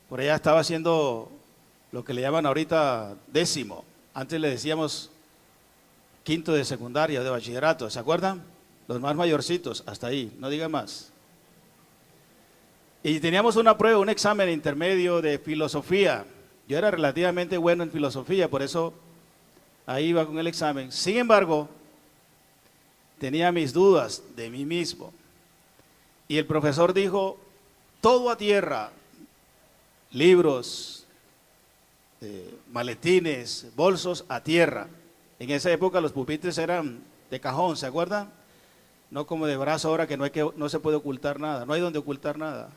Por allá estaba haciendo lo que le llaman ahorita décimo. Antes le decíamos quinto de secundaria, de bachillerato, ¿se acuerdan? Los más mayorcitos, hasta ahí, no diga más. Y teníamos una prueba, un examen intermedio de filosofía. Yo era relativamente bueno en filosofía, por eso ahí iba con el examen. Sin embargo, tenía mis dudas de mí mismo. Y el profesor dijo, todo a tierra, libros, maletines, bolsos a tierra. En esa época los pupitres eran de cajón, ¿se acuerdan? No como de brazo ahora que no se puede ocultar nada, no hay donde ocultar nada.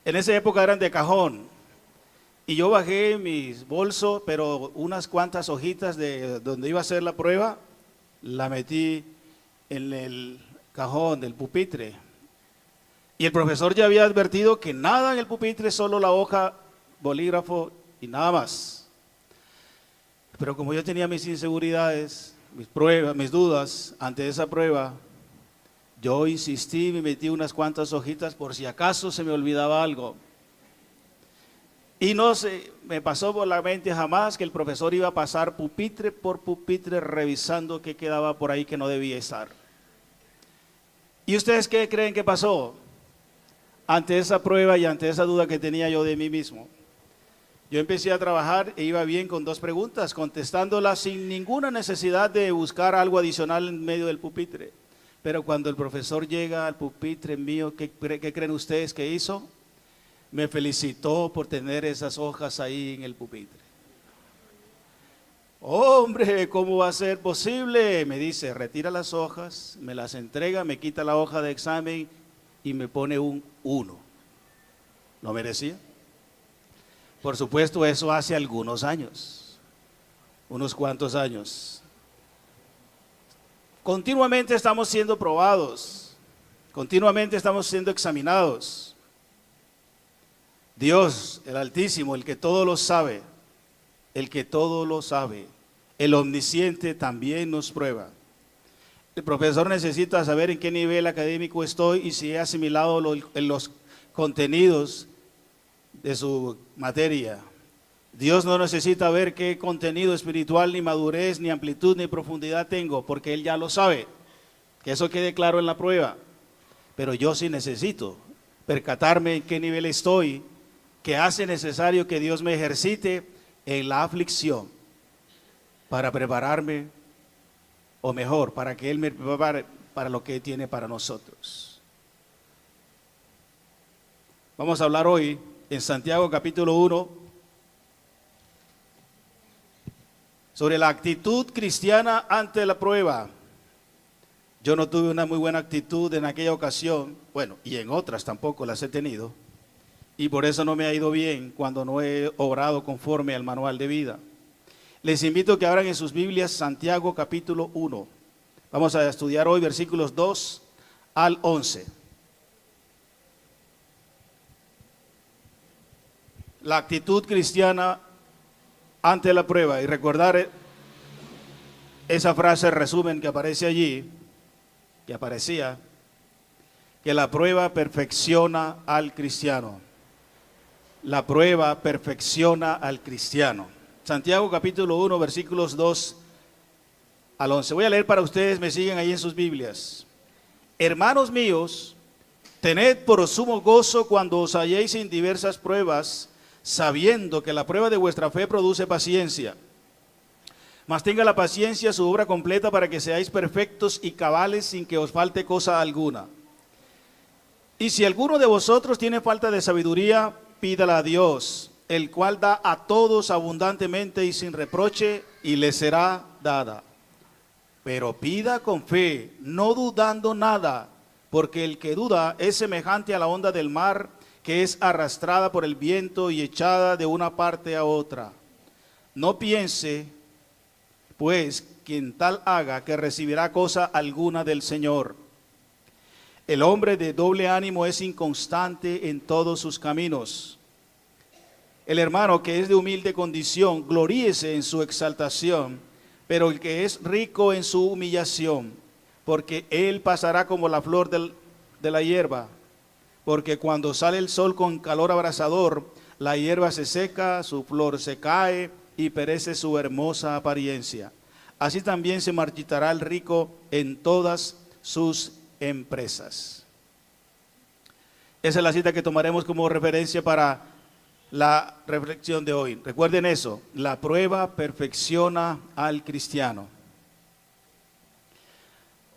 En esa época eran de cajón. Y yo bajé mis bolsos, pero unas cuantas hojitas de donde iba a hacer la prueba, la metí en el cajón del pupitre. Y el profesor ya había advertido que nada en el pupitre, solo la hoja, bolígrafo y nada más. Pero como yo tenía mis inseguridades, mis pruebas, mis dudas ante esa prueba, yo insistí y me metí unas cuantas hojitas por si acaso se me olvidaba algo. Y no se me pasó por la mente jamás que el profesor iba a pasar pupitre por pupitre revisando qué quedaba por ahí que no debía estar. ¿Y ustedes qué creen que pasó ante esa prueba y ante esa duda que tenía yo de mí mismo? Yo empecé a trabajar e iba bien con 2 preguntas, contestándolas sin ninguna necesidad de buscar algo adicional en medio del pupitre. Pero cuando el profesor llega al pupitre mío, ¿qué creen ustedes que hizo? Me felicitó por tener esas hojas ahí en el pupitre. Hombre, ¿cómo va a ser posible? Me dice, retira las hojas, me las entrega, me quita la hoja de examen y me pone un 1. ¿Lo merecía? Por supuesto, eso hace algunos años, unos cuantos años. Continuamente estamos siendo probados, continuamente estamos siendo examinados. Dios, el Altísimo, el que todo lo sabe, el omnisciente también nos prueba. El profesor necesita saber en qué nivel académico estoy y si he asimilado los contenidos de su materia. Dios no necesita ver qué contenido espiritual, ni madurez, ni amplitud, ni profundidad tengo, porque Él ya lo sabe. Que eso quede claro en la prueba. Pero yo sí necesito percatarme en qué nivel estoy, que hace necesario que Dios me ejercite en la aflicción para prepararme, o mejor, para que Él me prepare para lo que tiene para nosotros. Vamos a hablar hoy en Santiago capítulo 1 sobre la actitud cristiana ante la prueba. Yo no tuve una muy buena actitud en aquella ocasión, bueno, y en otras tampoco las he tenido, y por eso no me ha ido bien cuando no he obrado conforme al manual de vida. Les invito a que abran en sus Biblias Santiago capítulo 1. Vamos a estudiar hoy versículos 2 al 11. La actitud cristiana ante la prueba, y recordar esa frase resumen que aparece allí, que aparecía, que la prueba perfecciona al cristiano. La prueba perfecciona al cristiano. Santiago capítulo 1 versículos 2 al 11. Voy a leer para ustedes, me siguen ahí en sus Biblias. Hermanos míos, tened por sumo gozo cuando os halléis en diversas pruebas, sabiendo que la prueba de vuestra fe produce paciencia. Mas tenga la paciencia su obra completa para que seáis perfectos y cabales sin que os falte cosa alguna. Y si alguno de vosotros tiene falta de sabiduría, pídala a Dios, el cual da a todos abundantemente y sin reproche, y le será dada. Pero pida con fe, no dudando nada, porque el que duda es semejante a la onda del mar, que es arrastrada por el viento y echada de una parte a otra. No piense, pues, quien tal haga, que recibirá cosa alguna del Señor. El hombre de doble ánimo es inconstante en todos sus caminos. El hermano que es de humilde condición, gloríese en su exaltación, pero el que es rico en su humillación, porque él pasará como la flor de la hierba. Porque cuando sale el sol con calor abrasador, la hierba se seca, su flor se cae y perece su hermosa apariencia. Así también se marchitará el rico en todas sus empresas. Esa es la cita que tomaremos como referencia para la reflexión de hoy. Recuerden eso, la prueba perfecciona al cristiano.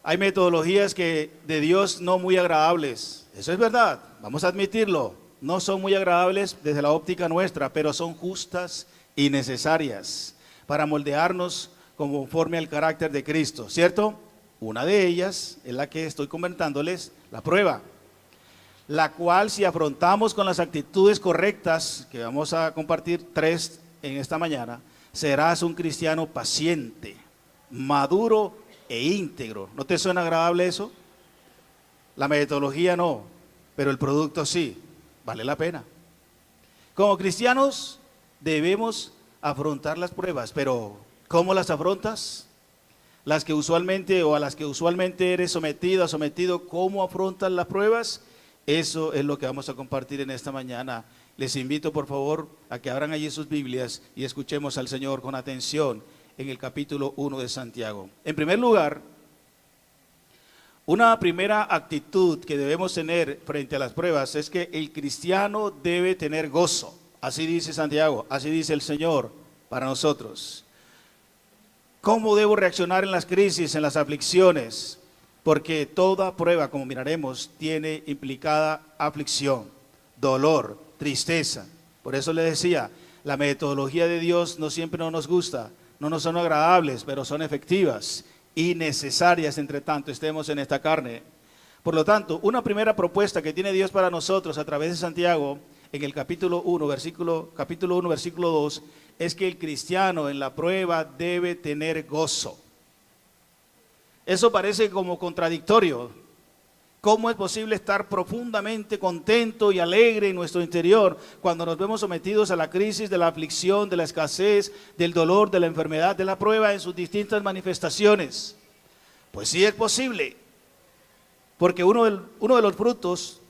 Hay metodologías que de Dios no muy agradables, eso es verdad, vamos a admitirlo, no son muy agradables desde la óptica nuestra, pero son justas y necesarias para moldearnos conforme al carácter de Cristo, ¿cierto? Una de ellas es la que estoy comentándoles, la prueba, la cual si afrontamos con las actitudes correctas, que vamos a compartir 3 en esta mañana, serás un cristiano paciente, maduro e íntegro. ¿No te suena agradable eso? La metodología no, pero el producto sí, vale la pena. Como cristianos debemos afrontar las pruebas, pero ¿cómo las afrontas? Las que usualmente o a las que usualmente eres sometido, ¿cómo afrontas las pruebas? Eso es lo que vamos a compartir en esta mañana. Les invito por favor a que abran allí sus Biblias y escuchemos al Señor con atención en el capítulo 1 de Santiago. En primer lugar, una primera actitud que debemos tener frente a las pruebas es que el cristiano debe tener gozo. Así dice Santiago, así dice el Señor para nosotros. ¿Cómo debo reaccionar en las crisis, en las aflicciones? Porque toda prueba, como miraremos, tiene implicada aflicción, dolor, tristeza. Por eso le decía, la metodología de Dios no siempre nos gusta, no nos son agradables, pero son efectivas y necesarias entre tanto estemos en esta carne. Por lo tanto, una primera propuesta que tiene Dios para nosotros a través de Santiago, en el capítulo 1, versículo 2, es que el cristiano en la prueba debe tener gozo. Eso parece como contradictorio. ¿Cómo es posible estar profundamente contento y alegre en nuestro interior cuando nos vemos sometidos a la crisis de la aflicción, de la escasez, del dolor, de la enfermedad, de la prueba en sus distintas manifestaciones? Pues sí es posible, porque uno de los frutos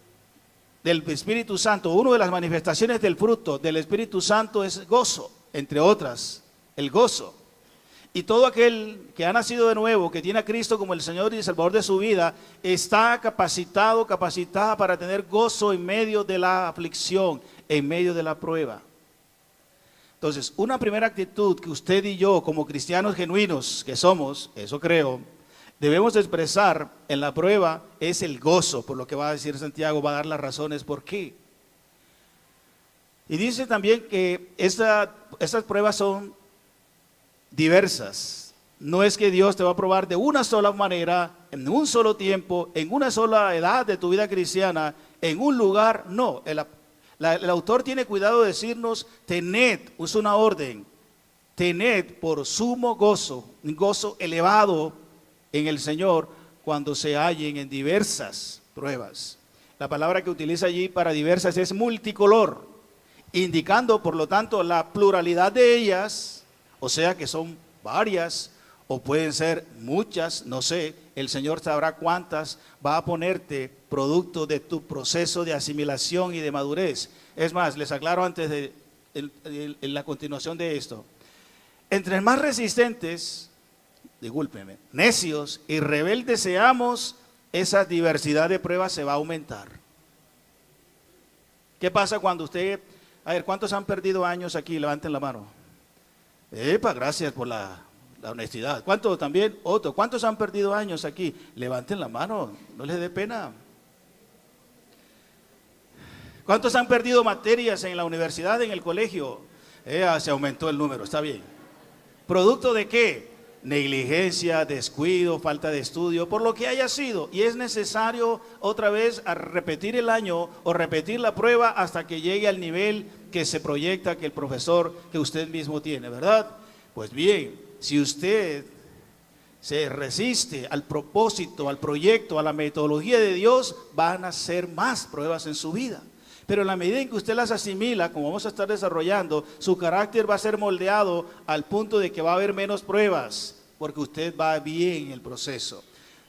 del Espíritu Santo, una de las manifestaciones del fruto del Espíritu Santo es gozo, entre otras, el gozo. Y todo aquel que ha nacido de nuevo, que tiene a Cristo como el Señor y Salvador de su vida, está capacitada para tener gozo en medio de la aflicción, en medio de la prueba. Entonces, una primera actitud que usted y yo, como cristianos genuinos que somos, eso creo, debemos expresar en la prueba es el gozo, por lo que va a decir Santiago, va a dar las razones por qué. Y dice también que estas pruebas son diversas. No es que Dios te va a probar de una sola manera, en un solo tiempo, en una sola edad de tu vida cristiana, en un lugar. No, el autor tiene cuidado de decirnos, tened, es una orden, tened por sumo gozo, un gozo elevado en el Señor cuando se hallen en diversas pruebas. La palabra que utiliza allí para diversas es multicolor, indicando por lo tanto la pluralidad de ellas. O sea que son varias o pueden ser muchas, no sé, el Señor sabrá cuántas va a ponerte producto de tu proceso de asimilación y de madurez. Es más, les aclaro antes de en la continuación de esto. Entre más resistentes, discúlpeme, necios y rebeldes seamos, esa diversidad de pruebas se va a aumentar. ¿Qué pasa cuando usted, a ver, ¿cuántos han perdido años aquí? Levanten la mano. Epa, gracias por la honestidad. ¿Cuántos también? Otro. ¿Cuántos han perdido años aquí? Levanten la mano, no les dé pena. ¿Cuántos han perdido materias en la universidad, en el colegio? Se aumentó el número, está bien. ¿Producto de qué? Negligencia, descuido, falta de estudio, por lo que haya sido. Y es necesario otra vez a repetir el año o repetir la prueba hasta que llegue al nivel que se proyecta que el profesor que usted mismo tiene, ¿verdad? Pues bien, si usted se resiste al propósito, al proyecto, a la metodología de Dios, van a ser más pruebas en su vida. Pero en la medida en que usted las asimila, como vamos a estar desarrollando, su carácter va a ser moldeado al punto de que va a haber menos pruebas, porque usted va bien en el proceso.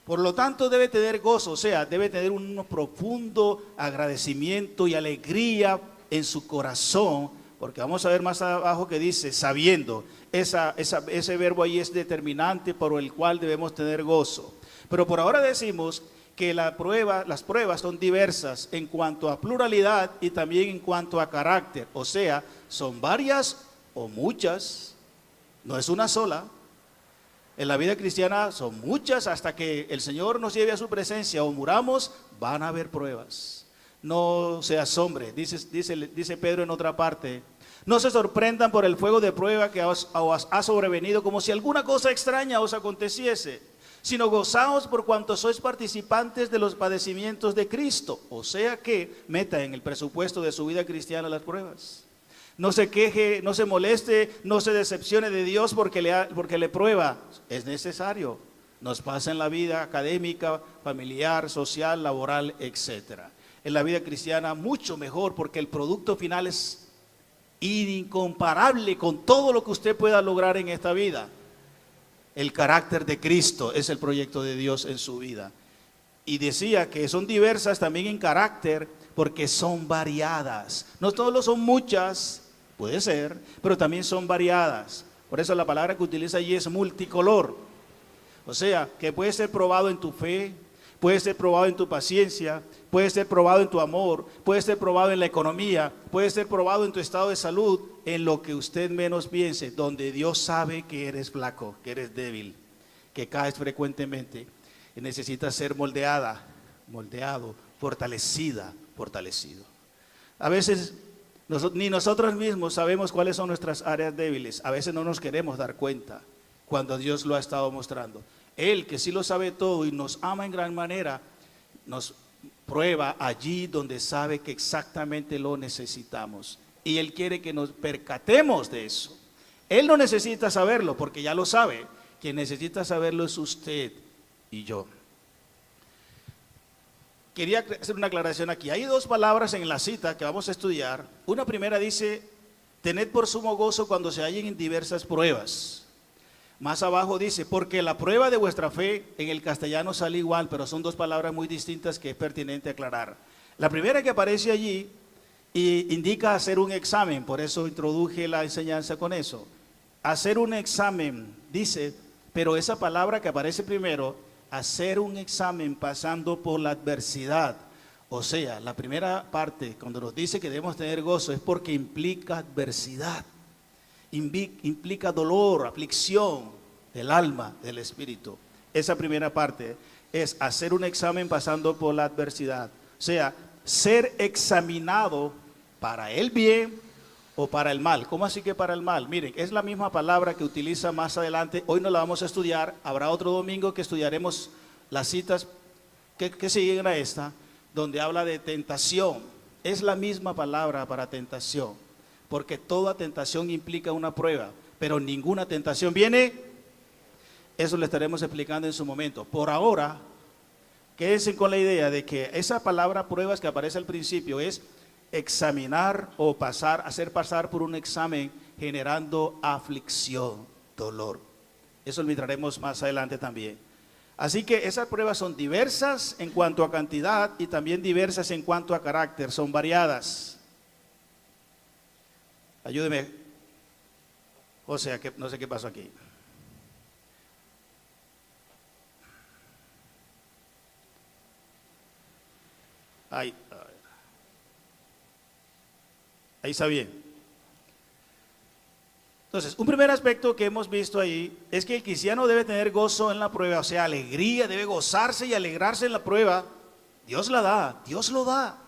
Por lo tanto, debe tener gozo, o sea, debe tener un profundo agradecimiento y alegría en su corazón, porque vamos a ver más abajo que dice sabiendo. Ese verbo ahí es determinante por el cual debemos tener gozo. Pero por ahora decimos que las pruebas son diversas en cuanto a pluralidad y también en cuanto a carácter. O sea, son varias o muchas, no es una sola. En la vida cristiana son muchas, hasta que el Señor nos lleve a su presencia o muramos, van a haber pruebas. No se asombre, dice Pedro en otra parte. No se sorprendan por el fuego de prueba que os ha sobrevenido, como si alguna cosa extraña os aconteciese, sino gozaos por cuanto sois participantes de los padecimientos de Cristo. O sea que meta en el presupuesto de su vida cristiana las pruebas. No se queje, no se moleste, no se decepcione de Dios porque le prueba. Es necesario. Nos pasa en la vida académica, familiar, social, laboral, etc. En la vida cristiana mucho mejor, porque el producto final es incomparable con todo lo que usted pueda lograr en esta vida. El carácter de Cristo es el proyecto de Dios en su vida. Y decía que son diversas también en carácter, porque son variadas. No todos son muchas, puede ser, pero también son variadas. Por eso la palabra que utiliza allí es multicolor. O sea, que puede ser probado en tu fe, puede ser probado en tu paciencia, puede ser probado en tu amor, puede ser probado en la economía, puede ser probado en tu estado de salud, en lo que usted menos piense, donde Dios sabe que eres flaco, que eres débil, que caes frecuentemente y necesitas ser moldeado, fortalecido. A veces ni nosotros mismos sabemos cuáles son nuestras áreas débiles. A veces no nos queremos dar cuenta cuando Dios lo ha estado mostrando. Él, que sí lo sabe todo y nos ama en gran manera, nos prueba allí donde sabe que exactamente lo necesitamos. Y Él quiere que nos percatemos de eso. Él no necesita saberlo porque ya lo sabe. Quien necesita saberlo es usted y yo. Quería hacer una aclaración aquí. Hay dos palabras en la cita que vamos a estudiar. Una primera dice, tened por sumo gozo cuando se hallen en diversas pruebas. Más abajo dice, porque la prueba de vuestra fe, en el castellano sale igual, pero son dos palabras muy distintas que es pertinente aclarar. La primera que aparece allí indica hacer un examen, por eso introduje la enseñanza con eso. Hacer un examen, dice, pero esa palabra que aparece primero, hacer un examen pasando por la adversidad. O sea, la primera parte, cuando nos dice que debemos tener gozo, es porque implica adversidad. Implica dolor, aflicción del alma, del espíritu. Esa primera parte es hacer un examen pasando por la adversidad. O sea, ser examinado para el bien o para el mal. ¿Cómo así que para el mal? Miren, es la misma palabra que utiliza más adelante. Hoy no la vamos a estudiar. Habrá otro domingo que estudiaremos las citas que siguen a esta, donde habla de tentación. Es la misma palabra para tentación. Porque toda tentación implica una prueba, pero ninguna tentación viene. Eso le estaremos explicando en su momento. Por ahora, quédense con la idea de que esa palabra pruebas que aparece al principio es examinar o hacer pasar por un examen generando aflicción, dolor. Eso lo miraremos más adelante también. Así que esas pruebas son diversas en cuanto a cantidad y también diversas en cuanto a carácter, son variadas. Ayúdeme, o sea, que no sé qué pasó aquí. Ahí está bien. Entonces, un primer aspecto que hemos visto ahí es que el cristiano debe tener gozo en la prueba, o sea, alegría, debe gozarse y alegrarse en la prueba. Dios la da, Dios lo da.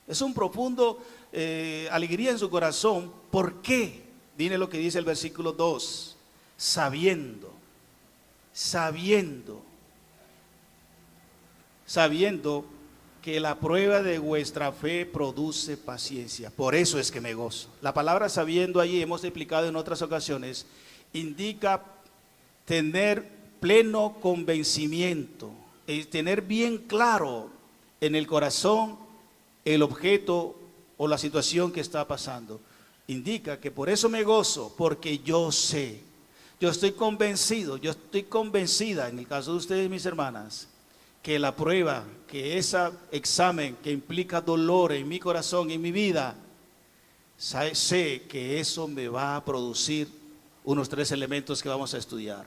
Es un profundo alegría en su corazón. ¿Por qué? Dile lo que dice el versículo 2. Sabiendo que la prueba de vuestra fe produce paciencia. Por eso es que me gozo. La palabra sabiendo allí, hemos explicado en otras ocasiones, indica tener pleno convencimiento, tener bien claro en el corazón el objeto o la situación que está pasando. Indica que por eso me gozo, porque yo sé, yo estoy convencido, yo estoy convencida, en el caso de ustedes, mis hermanas, que la prueba, que ese examen que implica dolor en mi corazón, en mi vida, sé que eso me va a producir unos 3 elementos que vamos a estudiar.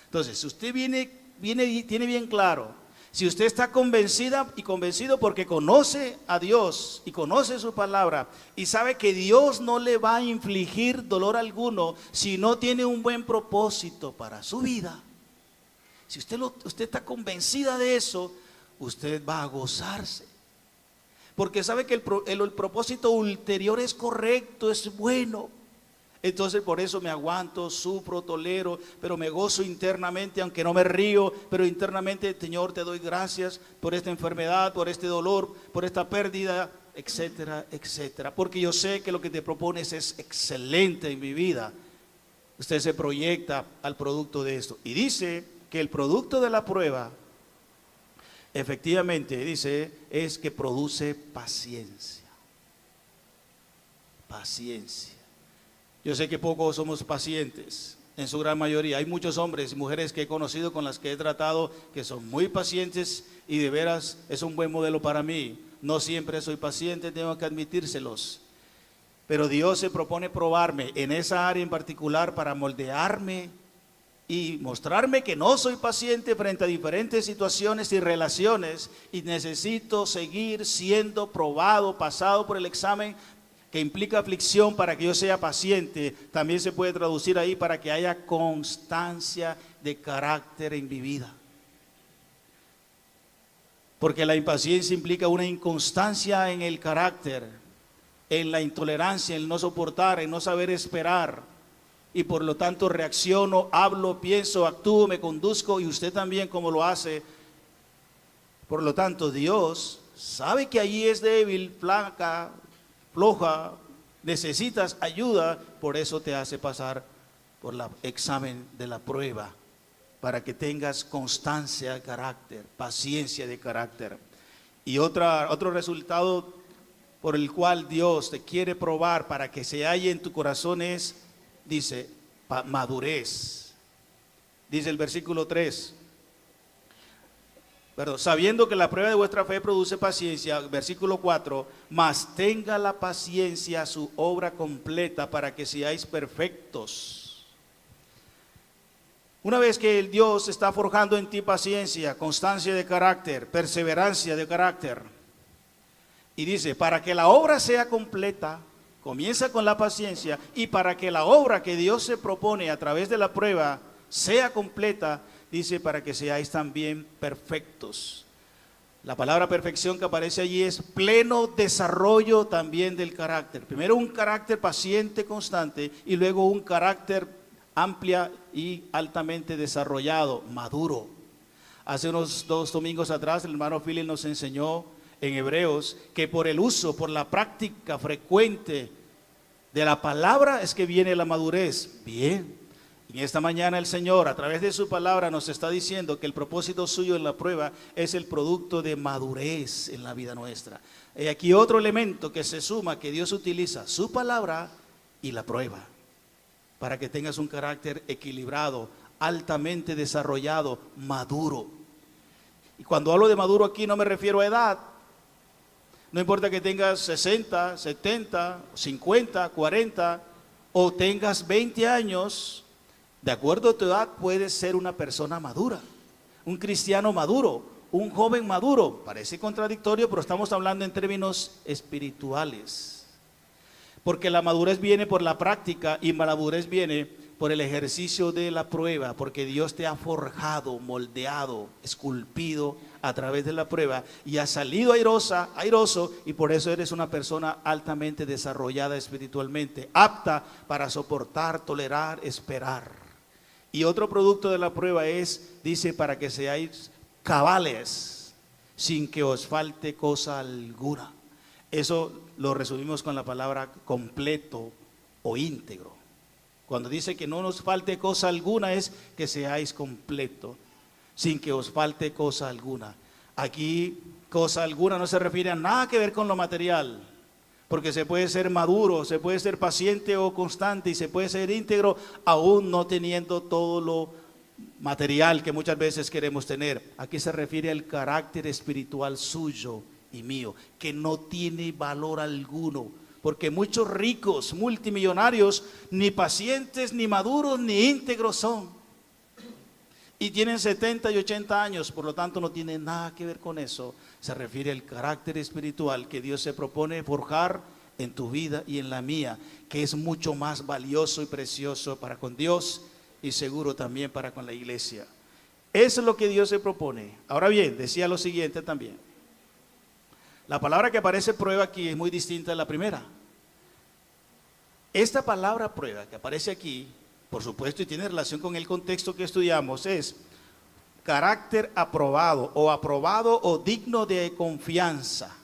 Entonces, si usted tiene bien claro, si usted está convencida y convencido porque conoce a Dios y conoce su palabra y sabe que Dios no le va a infligir dolor alguno si no tiene un buen propósito para su vida. Si usted está convencida de eso, usted va a gozarse. Porque sabe que el propósito ulterior es correcto, es bueno. Entonces por eso me aguanto, sufro, tolero, pero me gozo internamente, aunque no me río, pero internamente, Señor, te doy gracias por esta enfermedad, por este dolor, por esta pérdida, etcétera, etcétera. Porque yo sé que lo que te propones es excelente en mi vida. Usted se proyecta al producto de esto. Y dice que el producto de la prueba, efectivamente, dice, es que produce paciencia. Paciencia. Yo sé que pocos somos pacientes, en su gran mayoría. Hay muchos hombres y mujeres que he conocido, con las que he tratado, que son muy pacientes y de veras es un buen modelo para mí. No siempre soy paciente, tengo que admitírselos. Pero Dios se propone probarme en esa área en particular para moldearme y mostrarme que no soy paciente frente a diferentes situaciones y relaciones, y necesito seguir siendo probado, pasado por el examen que implica aflicción para que yo sea paciente. También se puede traducir ahí para que haya constancia de carácter en mi vida. Porque la impaciencia implica una inconstancia en el carácter, en la intolerancia, en el no soportar, en no saber esperar. Y por lo tanto reacciono, hablo, pienso, actúo, me conduzco, y usted también como lo hace. Por lo tanto, Dios sabe que allí es débil, flaca, floja, necesitas ayuda, por eso te hace pasar por el examen de la prueba, para que tengas constancia de carácter, paciencia de carácter. Y otro resultado por el cual Dios te quiere probar para que se halle en tu corazón es, dice, madurez. Dice el versículo 3. Sabiendo que la prueba de vuestra fe produce paciencia, versículo 4, mas tenga la paciencia su obra completa para que seáis perfectos. Una vez que el Dios está forjando en ti paciencia, constancia de carácter, perseverancia de carácter, y dice, para que la obra sea completa, comienza con la paciencia, y para que la obra que Dios se propone a través de la prueba sea completa, dice, para que seáis también perfectos. La palabra perfección que aparece allí es pleno desarrollo también del carácter. Primero un carácter paciente, constante, y luego un carácter amplia y altamente desarrollado, maduro. Hace unos 2 domingos atrás el hermano Philip nos enseñó en Hebreos que por el uso, por la práctica frecuente de la palabra es que viene la madurez. Bien. Y esta mañana el Señor a través de su palabra nos está diciendo que el propósito suyo en la prueba es el producto de madurez en la vida nuestra. Y aquí otro elemento que se suma, que Dios utiliza su palabra y la prueba, para que tengas un carácter equilibrado, altamente desarrollado, maduro. Y cuando hablo de maduro aquí no me refiero a edad. No importa que tengas 60, 70, 50, 40 o tengas 20 años. De acuerdo a tu edad puedes ser una persona madura, un cristiano maduro, un joven maduro. Parece contradictorio, pero estamos hablando en términos espirituales. Porque la madurez viene por la práctica y la madurez viene por el ejercicio de la prueba, porque Dios te ha forjado, moldeado, esculpido a través de la prueba y has salido airoso, y por eso eres una persona altamente desarrollada espiritualmente, apta para soportar, tolerar, esperar. Y otro producto de la prueba es, dice, para que seáis cabales, sin que os falte cosa alguna. Eso lo resumimos con la palabra completo o íntegro. Cuando dice que no nos falte cosa alguna es que seáis completo, sin que os falte cosa alguna. Aquí cosa alguna no se refiere a nada que ver con lo material, porque se puede ser maduro, se puede ser paciente o constante y se puede ser íntegro aún no teniendo todo lo material que muchas veces queremos tener. Aquí se refiere al carácter espiritual suyo y mío, que no tiene valor alguno porque muchos ricos, multimillonarios, ni pacientes, ni maduros, ni íntegros son. Y tienen 70 y 80 años, por lo tanto no tiene nada que ver con eso. Se refiere al carácter espiritual que Dios se propone forjar en tu vida y en la mía, que es mucho más valioso y precioso para con Dios y seguro también para con la iglesia. Eso es lo que Dios se propone. Ahora bien, decía lo siguiente también. La palabra que aparece prueba aquí es muy distinta a la primera. Esta palabra prueba que aparece aquí, por supuesto, y tiene relación con el contexto que estudiamos, es carácter aprobado o digno de confianza.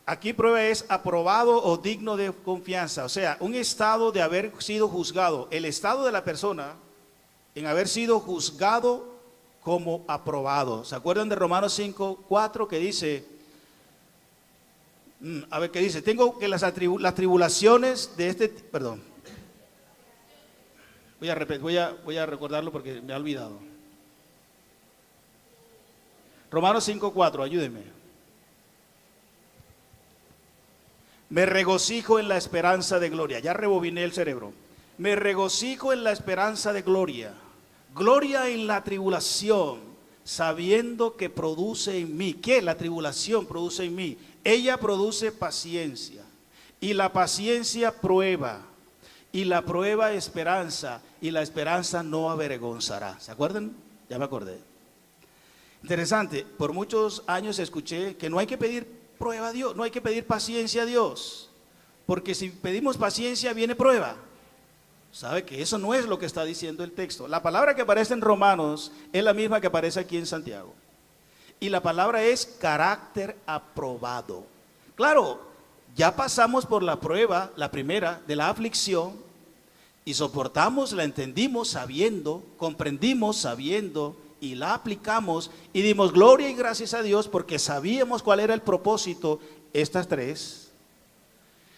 Aquí prueba es aprobado o digno de confianza, o sea, un estado de haber sido juzgado, el estado de la persona en haber sido juzgado como aprobado. ¿Se acuerdan de Romanos 5:4 que dice, a ver qué dice? Tengo que las tribulaciones de este, perdón, voy a recordarlo porque me ha olvidado. Romanos 5:4, ayúdenme. Me regocijo en la esperanza de gloria. Ya rebobiné el cerebro. Me regocijo en la esperanza de gloria. Gloria en la tribulación, sabiendo que produce en mí. ¿Qué la tribulación produce en mí? Ella produce paciencia. Y la paciencia prueba. Y la prueba esperanza. Y la esperanza no avergonzará. ¿Se acuerdan? Ya me acordé. Interesante. Por muchos años escuché que no hay que pedir prueba a Dios, no hay que pedir paciencia a Dios, porque si pedimos paciencia viene prueba. Sabe que eso no es lo que está diciendo el texto. La palabra que aparece en Romanos es la misma que aparece aquí en Santiago, y la palabra es carácter aprobado. Claro, ya pasamos por la prueba, la primera, de la aflicción, y soportamos, la entendimos sabiendo, comprendimos sabiendo, y la aplicamos y dimos gloria y gracias a Dios porque sabíamos cuál era el propósito, estas tres.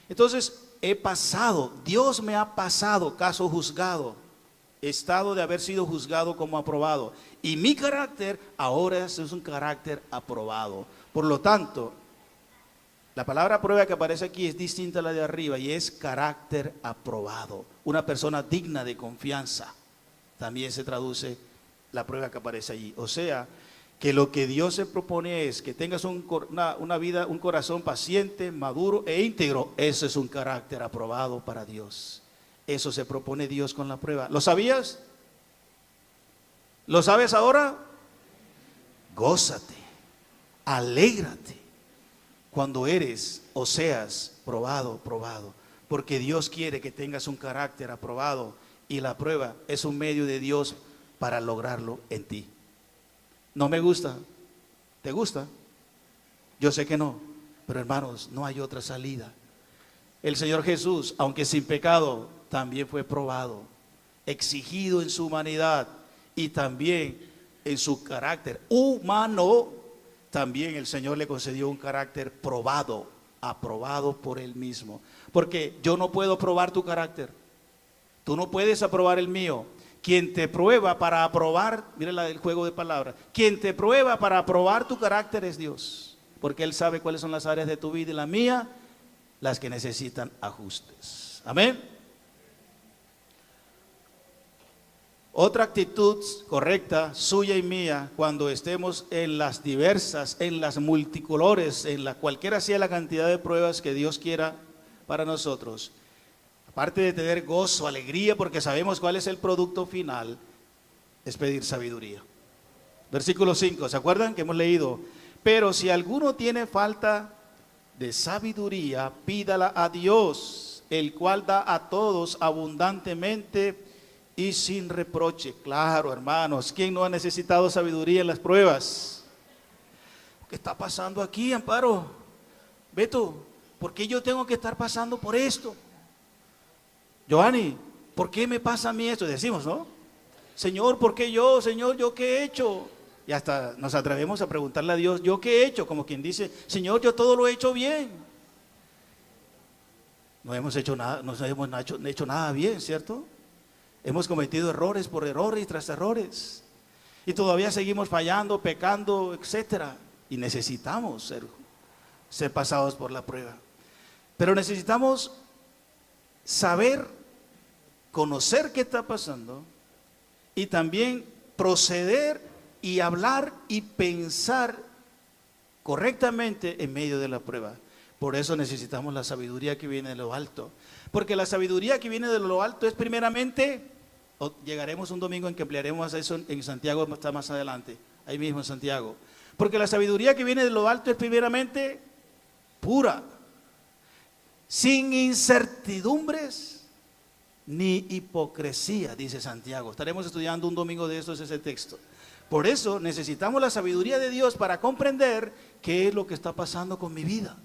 Entonces he pasado, Dios me ha pasado caso juzgado, estado de haber sido juzgado como aprobado, y mi carácter ahora es un carácter aprobado. Por lo tanto, la palabra prueba que aparece aquí es distinta a la de arriba y es carácter aprobado, una persona digna de confianza. También se traduce la prueba que aparece allí. O sea, que lo que Dios se propone es que tengas una vida, un corazón paciente, maduro e íntegro. Eso es un carácter aprobado para Dios. Eso se propone Dios con la prueba. ¿Lo sabías? ¿Lo sabes ahora? Gózate, alégrate cuando eres o seas probado, porque Dios quiere que tengas un carácter aprobado y la prueba es un medio de Dios para lograrlo en ti. No me gusta. ¿Te gusta? Yo sé que no, pero hermanos, no hay otra salida. El Señor Jesús, aunque sin pecado, también fue probado, exigido en su humanidad y también en su carácter humano. También el Señor le concedió un carácter probado, aprobado por Él mismo. Porque yo no puedo probar tu carácter, tú no puedes aprobar el mío. Quien te prueba para aprobar, mira el juego de palabras, quien te prueba para aprobar tu carácter es Dios, porque Él sabe cuáles son las áreas de tu vida y la mía, las que necesitan ajustes. Amén. Otra actitud correcta, suya y mía, cuando estemos en las diversas, en las multicolores, en la cualquiera sea la cantidad de pruebas que Dios quiera para nosotros, aparte de tener gozo, alegría, porque sabemos cuál es el producto final, es pedir sabiduría. Versículo 5, ¿se acuerdan que hemos leído? Pero si alguno tiene falta de sabiduría, pídala a Dios, el cual da a todos abundantemente y sin reproche. Claro, hermanos, ¿quién no ha necesitado sabiduría en las pruebas? ¿Qué está pasando aquí, Amparo? Beto, ¿por qué yo tengo que estar pasando por esto? Giovanni, ¿por qué me pasa a mí esto? Decimos, ¿no? Señor, ¿por qué yo? Señor, ¿yo qué he hecho? Y hasta nos atrevemos a preguntarle a Dios, ¿yo qué he hecho? Como quien dice, Señor, yo todo lo he hecho bien. No hemos hecho nada, no hemos hecho nada bien, ¿cierto? Hemos cometido errores por errores y tras errores. Y todavía seguimos fallando, pecando, etcétera. Y necesitamos ser pasados por la prueba. Pero necesitamos saber, conocer qué está pasando y también proceder y hablar y pensar correctamente en medio de la prueba. Por eso necesitamos la sabiduría que viene de lo alto. Porque la sabiduría que viene de lo alto es primeramente, llegaremos un domingo en que emplearemos eso en Santiago, está más adelante, ahí mismo en Santiago. Porque la sabiduría que viene de lo alto es primeramente pura, sin incertidumbres ni hipocresía, dice Santiago. Estaremos estudiando un domingo de esto, es ese texto. Por eso necesitamos la sabiduría de Dios para comprender qué es lo que está pasando con mi vida.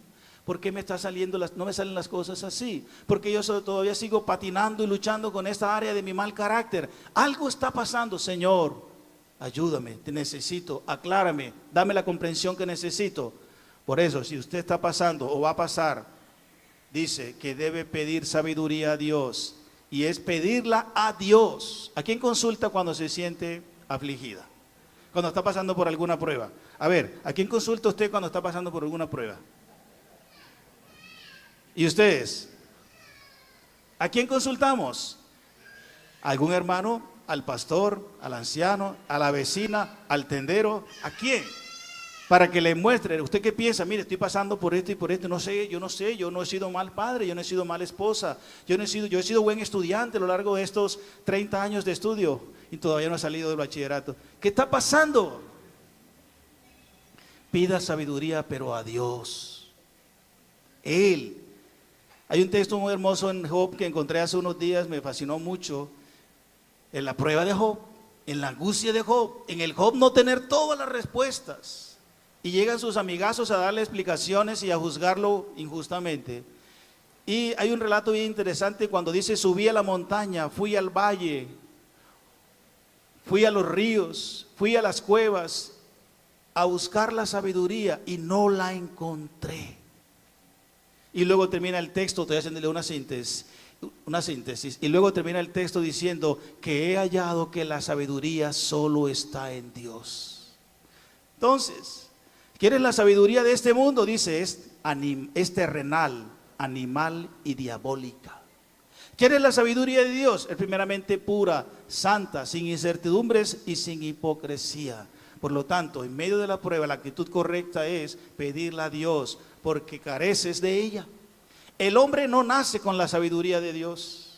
¿Por qué no me salen las cosas así? Porque yo todavía sigo patinando y luchando con esta área de mi mal carácter. Algo está pasando, Señor. Ayúdame, te necesito, aclárame, dame la comprensión que necesito. Por eso, si usted está pasando o va a pasar, dice que debe pedir sabiduría a Dios. Y es pedirla a Dios. ¿A quién consulta cuando se siente afligida? Cuando está pasando por alguna prueba. A ver, ¿a quién consulta usted cuando está pasando por alguna prueba? ¿Y ustedes? ¿A quién consultamos? ¿A algún hermano? ¿Al pastor? ¿Al anciano? ¿A la vecina? ¿Al tendero? ¿A quién? Para que le muestre, ¿usted qué piensa? Mire, estoy pasando por esto y por esto, no sé, yo no he sido mal padre, yo no he sido mala esposa, yo he sido buen estudiante a lo largo de estos 30 años de estudio y todavía no he salido del bachillerato. ¿Qué está pasando? Pida sabiduría, pero a Dios. Él. Hay un texto muy hermoso en Job que encontré hace unos días, me fascinó mucho, en la prueba de Job, en la angustia de Job, en el Job no tener todas las respuestas. Y llegan sus amigazos a darle explicaciones y a juzgarlo injustamente. Y hay un relato bien interesante cuando dice: subí a la montaña, fui al valle, fui a los ríos, fui a las cuevas a buscar la sabiduría y no la encontré. Y luego termina el texto, estoy haciéndole una síntesis, y luego termina el texto diciendo que he hallado que la sabiduría solo está en Dios. Entonces, ¿quieres la sabiduría de este mundo? Dice, es terrenal, animal y diabólica. ¿Quieres la sabiduría de Dios? Es primeramente pura, santa, sin incertidumbres y sin hipocresía. Por lo tanto, en medio de la prueba, la actitud correcta es pedirla a Dios, porque careces de ella. El hombre no nace con la sabiduría de Dios.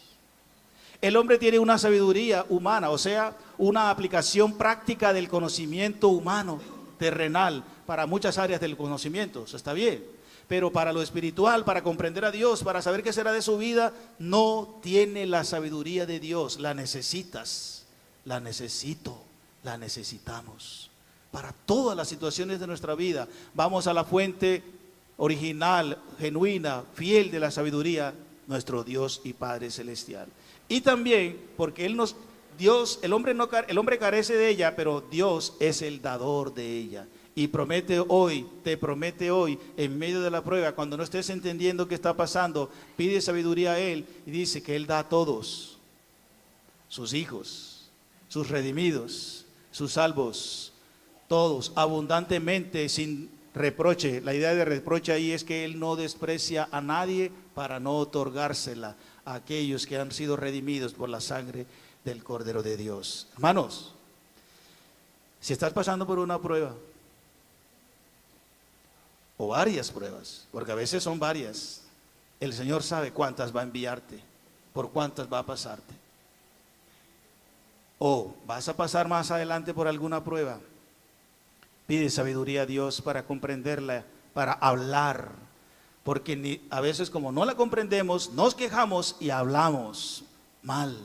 El hombre tiene una sabiduría humana, o sea, una aplicación práctica del conocimiento humano, terrenal, para muchas áreas del conocimiento, eso está bien. Pero para lo espiritual, para comprender a Dios, para saber qué será de su vida, no tiene la sabiduría de Dios. La necesitas, la necesito, la necesitamos. Para todas las situaciones de nuestra vida, vamos a la fuente original, genuina, fiel de la sabiduría, nuestro Dios y Padre Celestial. Y también porque el hombre carece de ella, pero Dios es el dador de ella. Y te promete hoy, en medio de la prueba, cuando no estés entendiendo qué está pasando, pide sabiduría a Él y dice que Él da a todos, sus hijos, sus redimidos, sus salvos, todos, abundantemente, sin reproche. La idea de reproche ahí es que Él no desprecia a nadie para no otorgársela a aquellos que han sido redimidos por la sangre del Cordero de Dios. Hermanos, si estás pasando por una prueba, o varias pruebas, porque a veces son varias, el Señor sabe cuántas va a enviarte, por cuántas va a pasarte. O vas a pasar más adelante por alguna prueba, pide sabiduría a Dios para comprenderla, para hablar, porque a veces como no la comprendemos, nos quejamos y hablamos mal,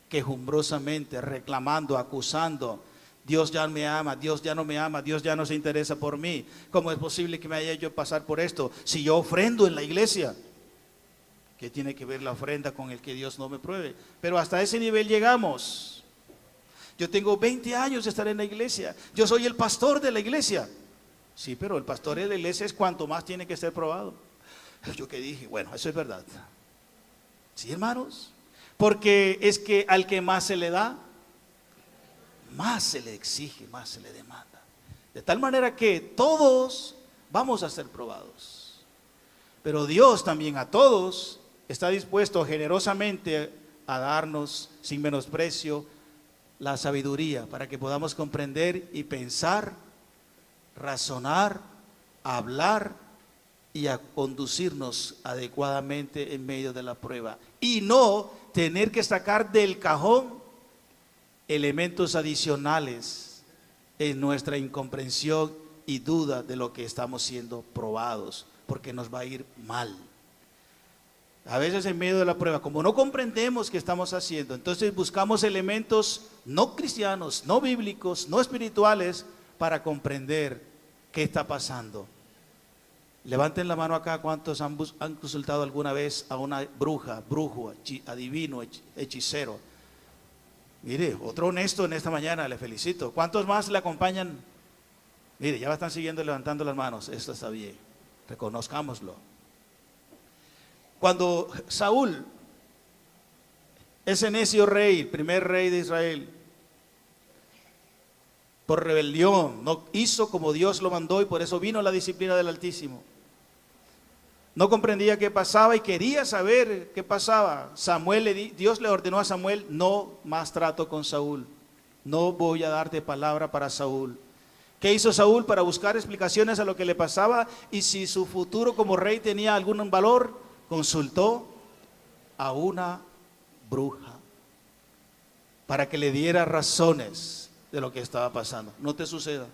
quejumbrosamente, reclamando, acusando. Dios ya me ama, Dios ya no me ama, Dios ya no se interesa por mí. ¿Cómo es posible que me haya hecho pasar por esto? Si yo ofrendo en la iglesia, ¿qué tiene que ver la ofrenda con el que Dios no me pruebe? Pero hasta ese nivel llegamos. Yo tengo 20 años de estar en la iglesia, yo soy el pastor de la iglesia. Sí, pero el pastor de la iglesia es cuanto más tiene que ser probado. Yo que dije, bueno, eso es verdad. Sí, hermanos, porque es que al que más se le da, más se le exige, más se le demanda. De tal manera que todos vamos a ser probados. Pero Dios también a todos está dispuesto generosamente a darnos sin menosprecio la sabiduría para que podamos comprender y pensar, razonar, hablar y a conducirnos adecuadamente en medio de la prueba. Y no tener que sacar del cajón elementos adicionales en nuestra incomprensión y duda de lo que estamos siendo probados, porque nos va a ir mal. A veces en medio de la prueba, como no comprendemos qué estamos haciendo, entonces buscamos elementos no cristianos, no bíblicos, no espirituales para comprender qué está pasando. Levanten la mano acá, ¿cuántos han consultado alguna vez a una bruja, brujo, adivino, hechicero? Mire, otro honesto en esta mañana, le felicito. ¿Cuántos más le acompañan? Mire, ya me están siguiendo levantando las manos. Esto está bien, reconozcámoslo. Cuando Saúl, ese necio rey, primer rey de Israel, por rebelión, no hizo como Dios lo mandó y por eso vino la disciplina del Altísimo. No comprendía qué pasaba y quería saber qué pasaba. Dios le ordenó a Samuel: no más trato con Saúl, no voy a darte palabra para Saúl. ¿Qué hizo Saúl para buscar explicaciones a lo que le pasaba? Y si su futuro como rey tenía algún valor, consultó a una bruja para que le diera razones de lo que estaba pasando. No te suceda.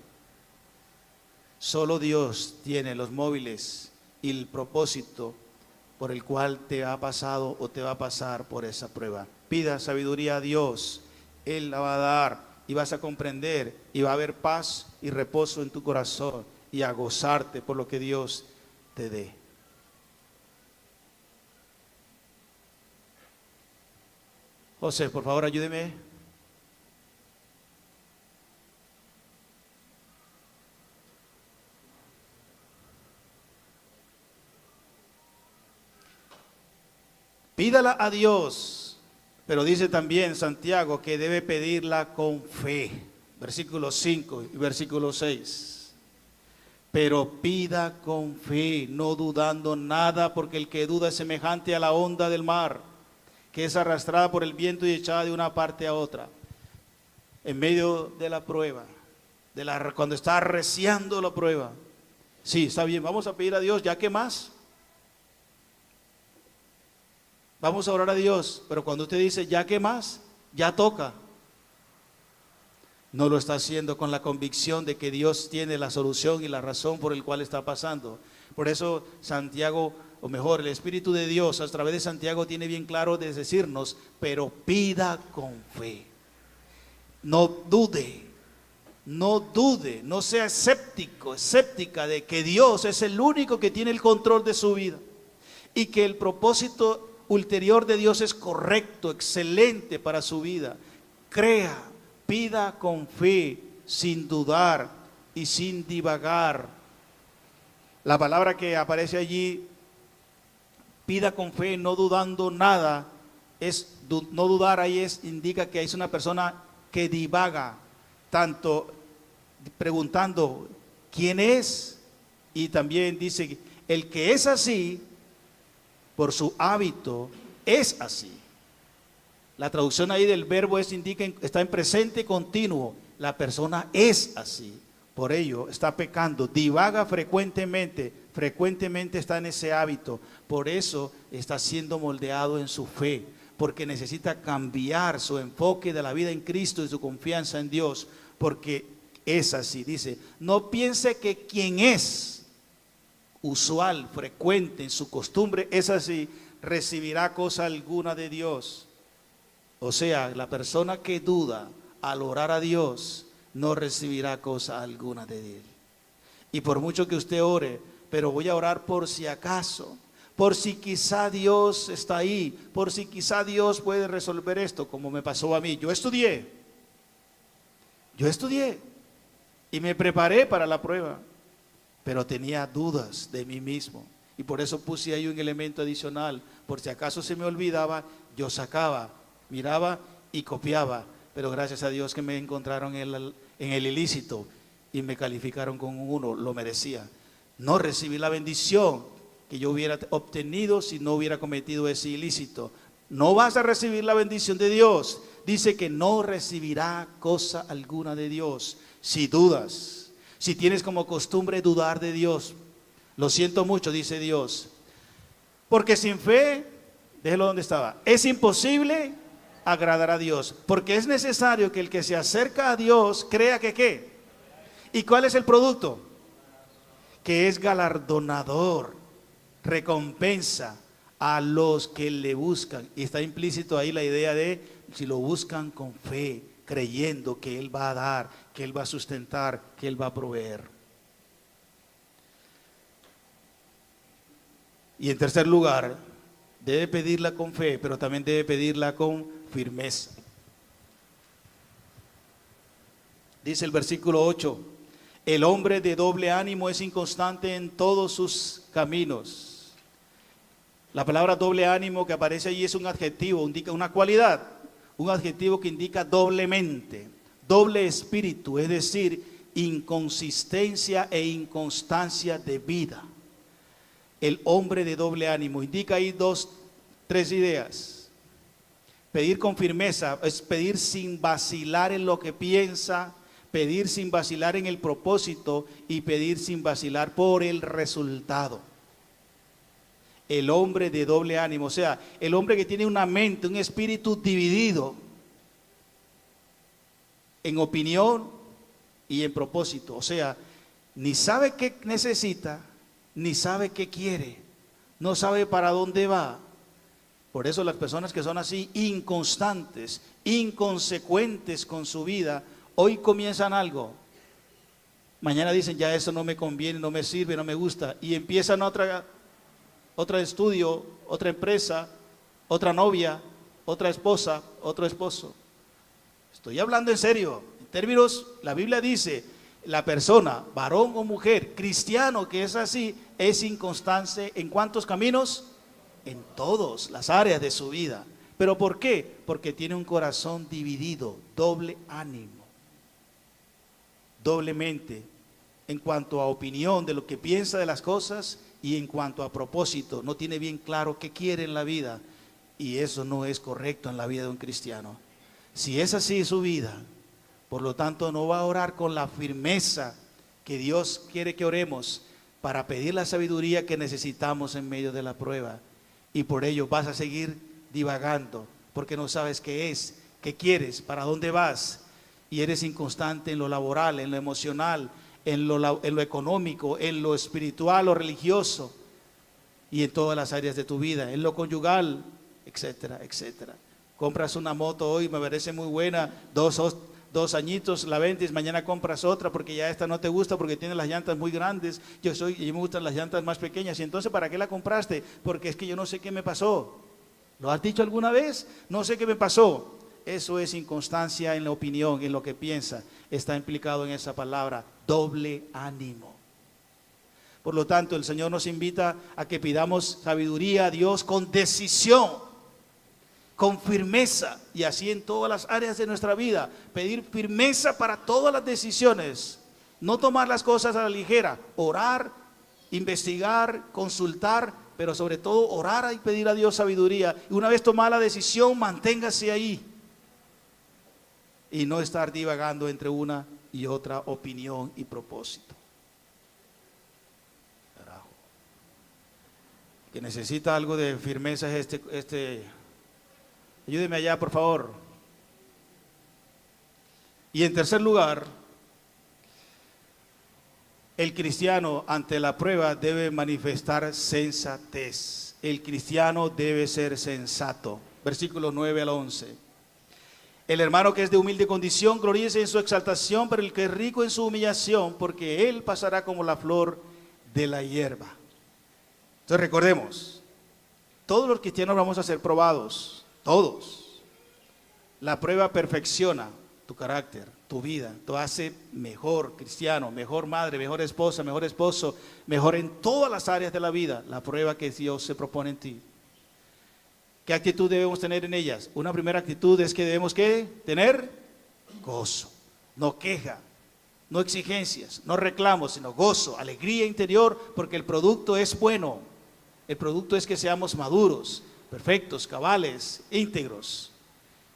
Solo Dios tiene los móviles y el propósito por el cual te ha pasado o te va a pasar por esa prueba. Pida sabiduría a Dios, Él la va a dar y vas a comprender y va a haber paz y reposo en tu corazón y a gozarte por lo que Dios te dé. José, por favor, ayúdeme. Pídala a Dios, pero dice también Santiago que debe pedirla con fe. Versículo 5 y versículo 6. Pero pida con fe, no dudando nada, porque el que duda es semejante a la onda del mar, que es arrastrada por el viento y echada de una parte a otra. En medio de la prueba, cuando está arreciando la prueba. Sí, está bien, vamos a pedir a Dios, ¿ya qué más? Vamos a orar a Dios, pero cuando usted dice, ¿ya qué más? Ya toca. No lo está haciendo con la convicción de que Dios tiene la solución y la razón por el cual está pasando. Por eso Santiago, o mejor, el Espíritu de Dios a través de Santiago tiene bien claro de decirnos, pero pida con fe. No dude, no sea escéptica de que Dios es el único que tiene el control de su vida y que el propósito ulterior de Dios es correcto, excelente para su vida. Crea, pida con fe, sin dudar y sin divagar. La palabra que aparece allí, pida con fe, no dudando nada, no dudar ahí indica que es una persona que divaga, tanto preguntando quién es, y también dice, el que es así, por su hábito, es así. La traducción ahí del verbo está en presente continuo. La persona es así. Por ello está pecando, divaga frecuentemente está en ese hábito. Por eso está siendo moldeado en su fe, porque necesita cambiar su enfoque de la vida en Cristo y su confianza en Dios, porque es así. Dice, no piense que quien es usual, frecuente en su costumbre, es así, recibirá cosa alguna de Dios. O sea, la persona que duda al orar a Dios no recibirá cosa alguna de Él. Y por mucho que usted ore, pero voy a orar por si acaso, por si quizá Dios está ahí, por si quizá Dios puede resolver esto, como me pasó a mí. Yo estudié y me preparé para la prueba, pero tenía dudas de mí mismo y por eso puse ahí un elemento adicional. Por si acaso se me olvidaba, yo sacaba, miraba y copiaba. pero gracias a Dios que me encontraron en el ilícito y me calificaron con un 1, lo merecía. No recibí la bendición que yo hubiera obtenido si no hubiera cometido ese ilícito. No vas a recibir la bendición de Dios. Dice que no recibirá cosa alguna de Dios si dudas, si tienes como costumbre dudar de Dios. Lo siento mucho, dice Dios, porque sin fe, déjelo donde estaba, es imposible agradar a Dios, porque es necesario que el que se acerca a Dios crea que ¿qué? ¿Y cuál es el producto? Que es galardonador, recompensa a los que le buscan. Y está implícito ahí la idea de si lo buscan con fe, creyendo que Él va a dar, que Él va a sustentar, que Él va a proveer. Y en tercer lugar, debe pedirla con fe, pero también debe pedirla con firmeza. Dice el versículo 8, el hombre de doble ánimo es inconstante en todos sus caminos. La palabra doble ánimo que aparece allí es un adjetivo, indica una cualidad, un adjetivo que indica doblemente, doble espíritu, es decir, inconsistencia e inconstancia de vida. El hombre de doble ánimo indica ahí tres ideas. Pedir con firmeza es pedir sin vacilar en lo que piensa, pedir sin vacilar en el propósito y pedir sin vacilar por el resultado. El hombre de doble ánimo, o sea, el hombre que tiene una mente, un espíritu dividido en opinión y en propósito, o sea, ni sabe qué necesita, ni sabe qué quiere, no sabe para dónde va. Por eso las personas que son así, inconstantes, inconsecuentes con su vida, hoy comienzan algo, mañana dicen ya eso no me conviene, no me sirve, no me gusta, y empiezan otro estudio, otra empresa, otra novia, otra esposa, otro esposo. Estoy hablando en serio, en términos, la Biblia dice, la persona, varón o mujer, cristiano que es así, es inconstante ¿en cuántos caminos? En todas las áreas de su vida. ¿Pero por qué? Porque tiene un corazón dividido, doble ánimo, doblemente, en cuanto a opinión de lo que piensa de las cosas y en cuanto a propósito, no tiene bien claro qué quiere en la vida, y eso no es correcto en la vida de un cristiano. Si es así su vida, por lo tanto no va a orar con la firmeza que Dios quiere que oremos para pedir la sabiduría que necesitamos en medio de la prueba, y por ello vas a seguir divagando porque no sabes qué es, qué quieres, para dónde vas, y eres inconstante en lo laboral, en lo emocional, en lo económico, en lo espiritual o religioso, y en todas las áreas de tu vida, en lo conyugal, etcétera, etcétera. Compras una moto hoy, me parece muy buena, dos añitos la vendes, mañana compras otra porque ya esta no te gusta porque tiene las llantas muy grandes. Yo me gustan las llantas más pequeñas. Y entonces, ¿para qué la compraste? Porque es que yo no sé qué me pasó. ¿Lo has dicho alguna vez? No sé qué me pasó. Eso es inconstancia en la opinión, en lo que piensa. Está implicado en esa palabra, doble ánimo. Por lo tanto, el Señor nos invita a que pidamos sabiduría a Dios con decisión, con firmeza, y así en todas las áreas de nuestra vida. Pedir firmeza para todas las decisiones, no tomar las cosas a la ligera, orar, investigar, consultar, pero sobre todo orar y pedir a Dios sabiduría. Y una vez tomada la decisión, manténgase ahí y no estar divagando entre una y otra opinión y propósito. Carajo. Que necesita algo de firmeza es ayúdeme allá, por favor. Y en tercer lugar, el cristiano ante la prueba debe manifestar sensatez. El cristiano debe ser sensato. Versículos 9 al 11. El hermano que es de humilde condición, gloríese en su exaltación, pero el que es rico en su humillación, porque él pasará como la flor de la hierba. Entonces recordemos, todos los cristianos vamos a ser probados. Todos. La prueba perfecciona tu carácter, tu vida, te hace mejor cristiano, mejor madre, mejor esposa, mejor esposo, mejor en todas las áreas de la vida. La prueba que Dios se propone en ti. ¿Qué actitud debemos tener en ellas? Una primera actitud es que debemos ¿qué? Tener gozo, no queja, no exigencias, no reclamos, sino gozo, alegría interior, porque el producto es bueno. El producto es que seamos maduros, perfectos, cabales, íntegros.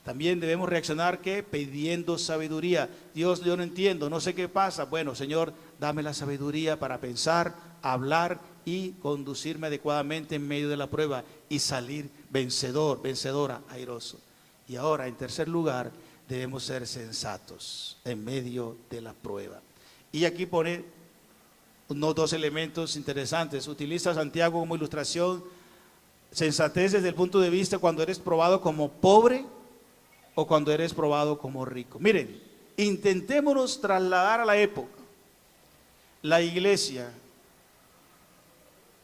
También debemos reaccionar ¿qué? Pidiendo sabiduría. Dios, yo no entiendo, no sé qué pasa. Bueno, Señor, dame la sabiduría para pensar, hablar y conducirme adecuadamente en medio de la prueba y salir vencedor, vencedora, airoso. Y ahora, en tercer lugar, debemos ser sensatos en medio de la prueba. Y aquí pone unos dos elementos interesantes. Utiliza Santiago como ilustración, sensatez desde el punto de vista cuando eres probado como pobre o cuando eres probado como rico. Miren, intentémonos trasladar a la época. La iglesia,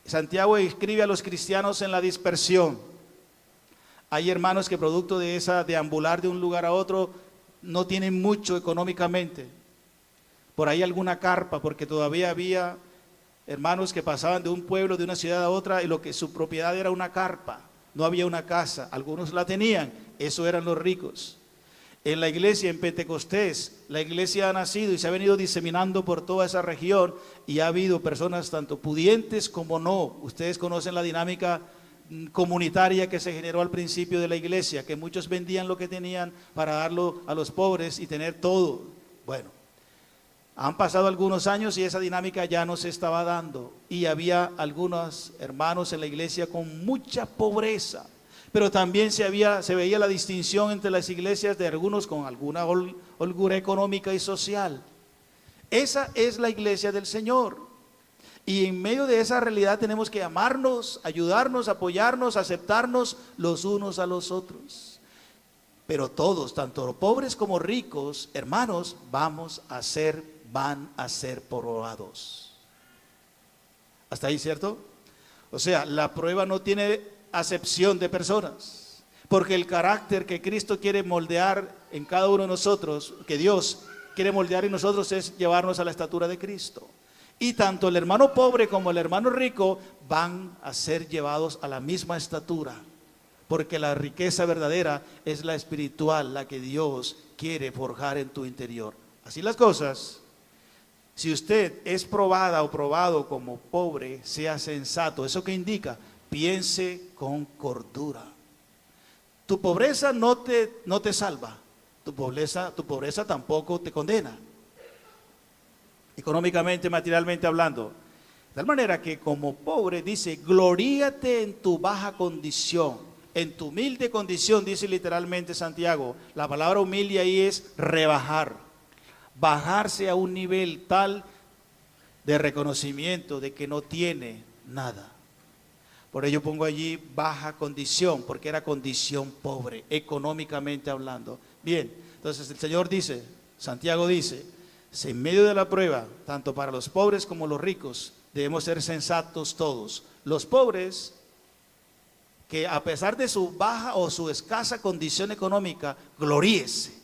Santiago escribe a los cristianos en la dispersión. Hay hermanos que producto de esa deambular de un lugar a otro no tienen mucho económicamente. Por ahí alguna carpa, porque todavía había hermanos que pasaban de un pueblo, de una ciudad a otra, y lo que su propiedad era una carpa, no había una casa. Algunos la tenían, eso eran los ricos. En la iglesia, en Pentecostés, la iglesia ha nacido y se ha venido diseminando por toda esa región y ha habido personas tanto pudientes como no. Ustedes conocen la dinámica comunitaria que se generó al principio de la iglesia, que muchos vendían lo que tenían para darlo a los pobres y tener todo. Bueno, han pasado algunos años y esa dinámica ya no se estaba dando y había algunos hermanos en la iglesia con mucha pobreza, pero también se veía la distinción entre las iglesias de algunos con alguna holgura económica y social. Esa es la iglesia del Señor. Y en medio de esa realidad tenemos que amarnos, ayudarnos, apoyarnos, aceptarnos los unos a los otros. Pero todos, tanto pobres como ricos, hermanos, van a ser probados. ¿Hasta ahí, cierto? O sea, la prueba no tiene acepción de personas, porque el carácter que Cristo quiere moldear en cada uno de nosotros, que Dios quiere moldear en nosotros, es llevarnos a la estatura de Cristo. Y tanto el hermano pobre como el hermano rico van a ser llevados a la misma estatura, porque la riqueza verdadera es la espiritual, la que Dios quiere forjar en tu interior. Así las cosas, si usted es probada o probado como pobre, sea sensato. ¿Eso qué indica? Piense con cordura. Tu pobreza no te salva, tu pobreza tampoco te condena, económicamente, materialmente hablando. De tal manera que como pobre dice, gloríate en tu baja condición, en tu humilde condición, dice literalmente Santiago. La palabra humilde ahí es rebajar, bajarse a un nivel tal de reconocimiento de que no tiene nada. Por ello pongo allí baja condición, porque era condición pobre, económicamente hablando. Bien, entonces el Señor dice, Santiago dice, si en medio de la prueba, tanto para los pobres como los ricos, debemos ser sensatos todos. Los pobres, que a pesar de su baja o su escasa condición económica, gloríese,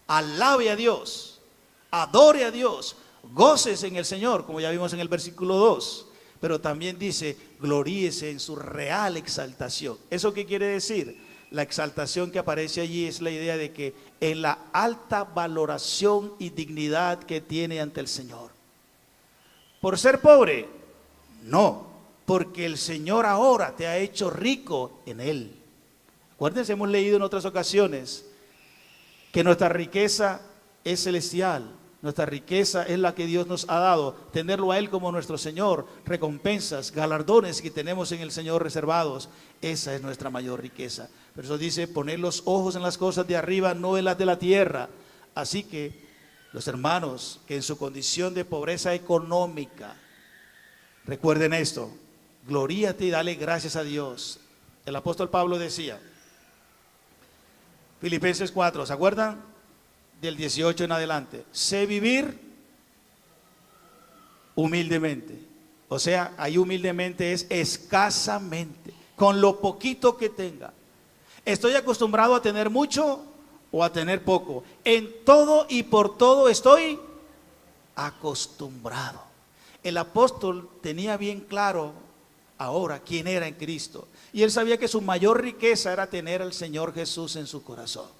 alabe a Dios, adore a Dios, gócese en el Señor, como ya vimos en el versículo 2. Pero también dice, gloríese en su real exaltación. ¿Eso qué quiere decir? La exaltación que aparece allí es la idea de que en la alta valoración y dignidad que tiene ante el Señor. ¿Por ser pobre? No, porque el Señor ahora te ha hecho rico en Él. Acuérdense, hemos leído en otras ocasiones que nuestra riqueza es celestial. Nuestra riqueza es la que Dios nos ha dado, tenerlo a Él como nuestro Señor, recompensas, galardones que tenemos en el Señor reservados, esa es nuestra mayor riqueza. Por eso dice, poner los ojos en las cosas de arriba, no en las de la tierra. Así que los hermanos que en su condición de pobreza económica, recuerden esto, gloríate y dale gracias a Dios. El apóstol Pablo decía, Filipenses 4, ¿se acuerdan? Del 18 en adelante, sé vivir humildemente. O sea, ahí humildemente es escasamente, con lo poquito que tenga. Estoy acostumbrado a tener mucho o a tener poco. En todo y por todo estoy acostumbrado. El apóstol tenía bien claro ahora quién era en Cristo. Y él sabía que su mayor riqueza era tener al Señor Jesús en su corazón.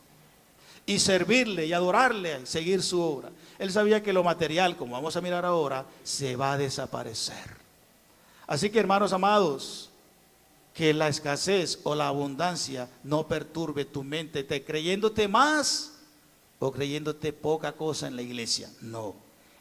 y servirle y adorarle y seguir su obra. Él sabía que lo material, como vamos a mirar ahora, se va a desaparecer. Así que, hermanos amados, que la escasez o la abundancia no perturbe tu mente, creyéndote más o creyéndote poca cosa en la iglesia. No,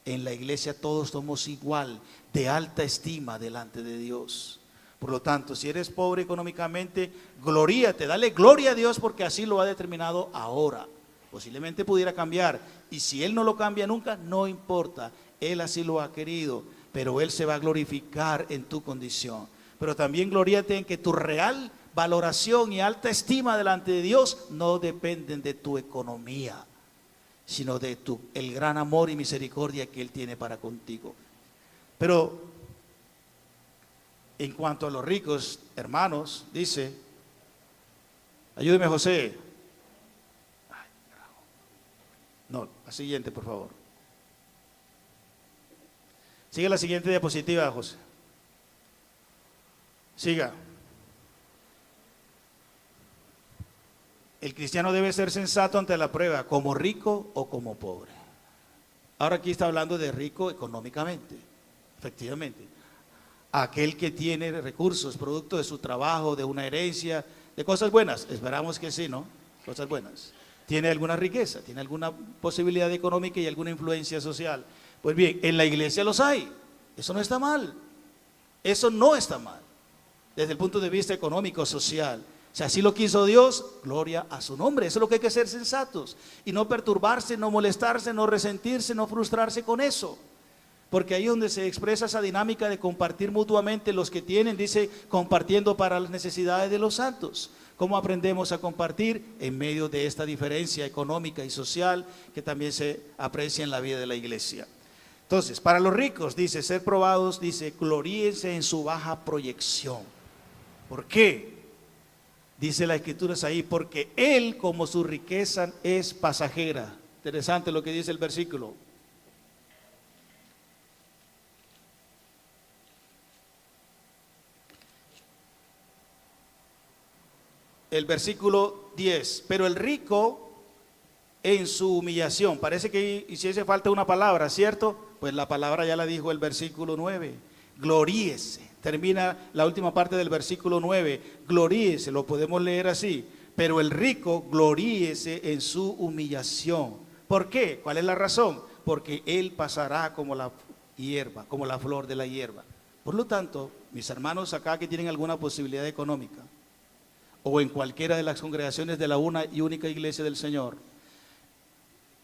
en la iglesia todos somos igual, de alta estima delante de Dios. Por lo tanto, si eres pobre económicamente, gloríate, dale gloria a Dios, porque así lo ha determinado ahora. Posiblemente pudiera cambiar, y si Él no lo cambia nunca, no importa, Él así lo ha querido, pero Él se va a glorificar en tu condición. Pero también gloríate en que tu real valoración y alta estima delante de Dios no dependen de tu economía, sino de el gran amor y misericordia que Él tiene para contigo. Pero en cuanto a los ricos, hermanos, dice, ayúdeme José. No, la siguiente, por favor. Sigue la siguiente diapositiva, José. Siga. El cristiano debe ser sensato ante la prueba, como rico o como pobre. Ahora aquí está hablando de rico económicamente, efectivamente. Aquel que tiene recursos, producto de su trabajo, de una herencia, de cosas buenas. Esperamos que sí, ¿no? Cosas buenas. Tiene alguna riqueza, tiene alguna posibilidad económica y alguna influencia social. Pues bien, en la iglesia los hay. Eso no está mal. Eso no está mal. Desde el punto de vista económico, social. Si así lo quiso Dios, gloria a su nombre. Eso es lo que hay que ser sensatos. Y no perturbarse, no molestarse, no resentirse, no frustrarse con eso. Porque ahí es donde se expresa esa dinámica de compartir mutuamente. Los que tienen, dice, compartiendo para las necesidades de los santos. ¿Cómo aprendemos a compartir? En medio de esta diferencia económica y social que también se aprecia en la vida de la iglesia. Entonces, para los ricos, dice, ser probados, dice, gloríense en su baja proyección. ¿Por qué? Dice la escritura ahí, porque Él, como su riqueza, es pasajera. Interesante lo que dice el versículo. El versículo 10, pero el rico en su humillación, parece que hiciese falta una palabra, ¿cierto? Pues la palabra ya la dijo el versículo 9, gloríese, termina la última parte del versículo 9, gloríese, lo podemos leer así, pero el rico gloríese en su humillación. ¿Por qué? ¿Cuál es la razón? Porque él pasará como la hierba, como la flor de la hierba. Por lo tanto, mis hermanos acá que tienen alguna posibilidad económica, o en cualquiera de las congregaciones de la una y única iglesia del Señor,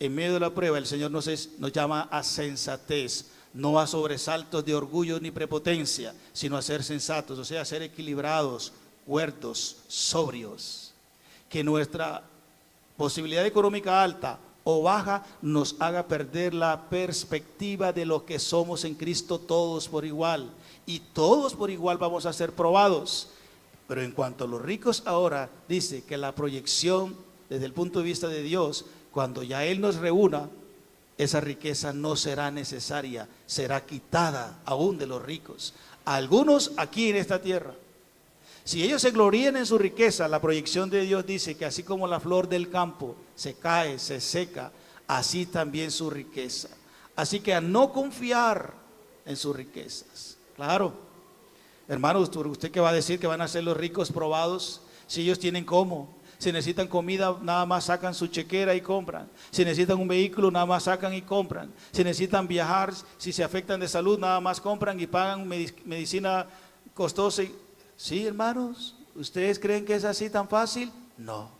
en medio de la prueba el Señor nos llama a sensatez, no a sobresaltos de orgullo ni prepotencia, sino a ser sensatos, o sea, a ser equilibrados, cuerdos, sobrios. Que nuestra posibilidad económica alta o baja nos haga perder la perspectiva de lo que somos en Cristo todos por igual. Y todos por igual vamos a ser probados. Pero en cuanto a los ricos ahora, dice que la proyección desde el punto de vista de Dios, cuando ya Él nos reúna, esa riqueza no será necesaria, será quitada aún de los ricos. A algunos aquí en esta tierra, si ellos se glorían en su riqueza, la proyección de Dios dice que así como la flor del campo se cae, se seca, así también su riqueza. Así que a no confiar en sus riquezas. Claro. Hermanos, ¿usted qué va a decir que van a ser los ricos probados? Si ellos tienen cómo. Si necesitan comida, nada más sacan su chequera y compran. Si necesitan un vehículo, nada más sacan y compran. Si necesitan viajar, si se afectan de salud, nada más compran y pagan medicina costosa. ¿Sí, hermanos? ¿Ustedes creen que es así tan fácil? No.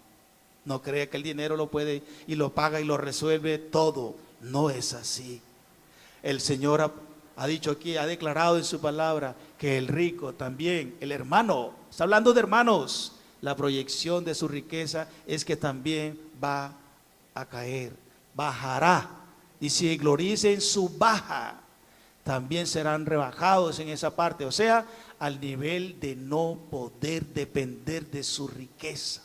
No cree que el dinero lo puede y lo paga y lo resuelve todo. No es así. El Señor ha dicho aquí, ha declarado en su palabra que el rico también, el hermano, está hablando de hermanos, la proyección de su riqueza es que también va a caer, bajará. Y si gloríense en su baja, también serán rebajados en esa parte, o sea, al nivel de no poder depender de su riqueza.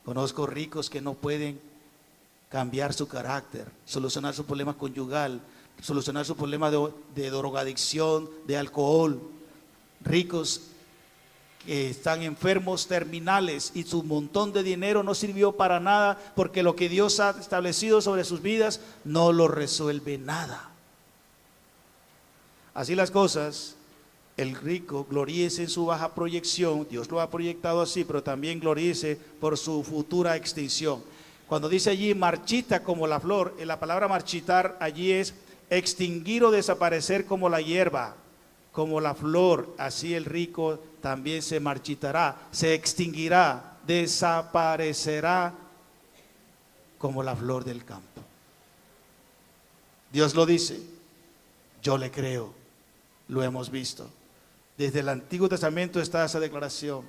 Conozco ricos que no pueden cambiar su carácter, solucionar su problema conyugal, solucionar su problema de drogadicción, de alcohol. Ricos que están enfermos terminales y su montón de dinero no sirvió para nada porque lo que Dios ha establecido sobre sus vidas no lo resuelve nada. Así las cosas, el rico gloríese en su baja proyección, Dios lo ha proyectado así, pero también gloríese por su futura extinción. Cuando dice allí marchita como la flor, la palabra marchitar allí es extinguir o desaparecer como la hierba, como la flor, así el rico también se marchitará, se extinguirá, desaparecerá como la flor del campo. Dios lo dice, yo le creo, lo hemos visto. Desde el Antiguo Testamento está esa declaración.